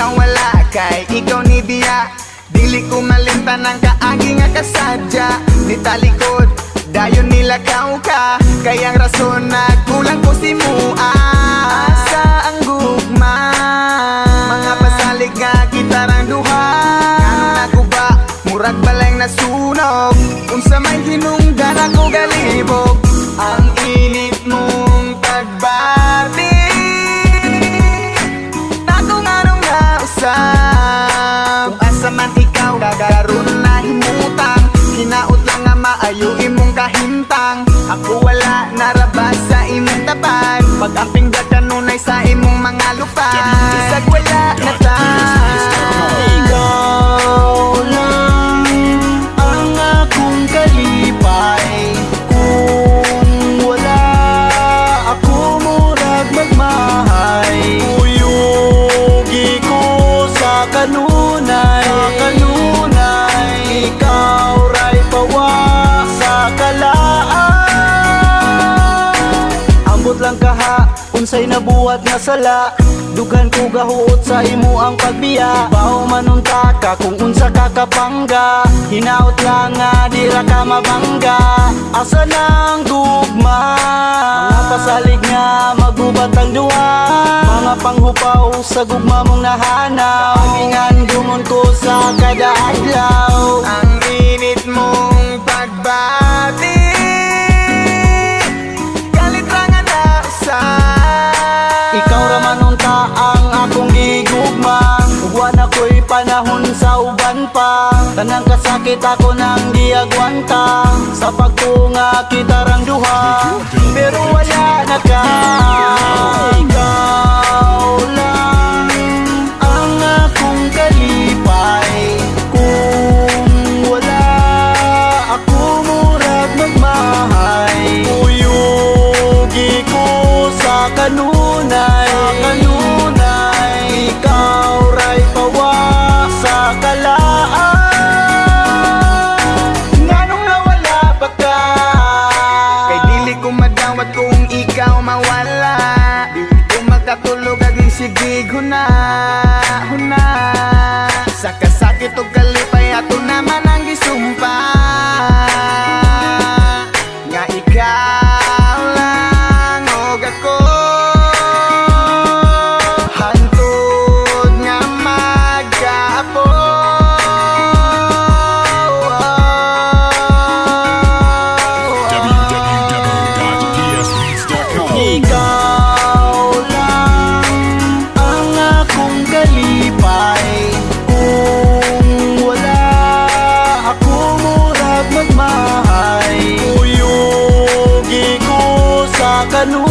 ikaw wala kay ikaw ni biya. Dili ko malimtan ang kaagi nga kasadya. Ni talikod, dayon nilakaw ka. Kayang rason na kulang ko si mua. Asa ang gugma, mga pasalig nga gitarang duha. Ano na ko ba, murag balay nasunog. Unsa may hinungdan ako galibog. Ang init mong pagbati, nakong anong nausap. Kung asa man ikaw, gagaroon na himutang. Hinaot lang nga maayo imong kahintang. Ako wala narabas sa imong tapat. Pag-amping kanunay sa imong mga lupa. Isag wala na ta. Ikaw lang ang akong kalipay. Kung wala ako, murag magmahay. Uyugi ko sa kanunay, ikaw ray pawa sa kalaan. Ambot lang kaha, unsay nabuhat nga sala. Dugan ko gahuot sa imo ang pagbiya. Bao manunta ka kung unsa ka kapangga. Hinaot lang nga dira ka mabangga. Asa nang gugma, mga pasalig nga magubat ang duha. Mga panghupaw sa gugma mong nahanaw. Amingan gumon ko sa kada adlaw. Ang init mong pagbati, galit ra nga nausap. Ikaw raman unta ang akong gigugma. Ugwan ako'y panahon sa uban pa. Tanang kasakit ako nang diagwanta. Sa pagtunga kita rang duha, pero wala na ka. Ikaw lang ang akong kalipay. Kung wala ako, murag magmahay. Uyugi ko sa kanunay, ikaw ray pawa sa kalaan. Nganong nawala ba ka? Kay dili ko madawat kung ikaw mawala. Dili ko makatulog aging sigig huna. Sa kasakit o kalipay ato naman ang gisumpa. Nga ikaw lang og ako. Hantod nga magkapo. www.psbeats.com. Ikaw lang ang akong kalipay. Kung wala ako, murag magmahay. Uyugi ko sa kanunay,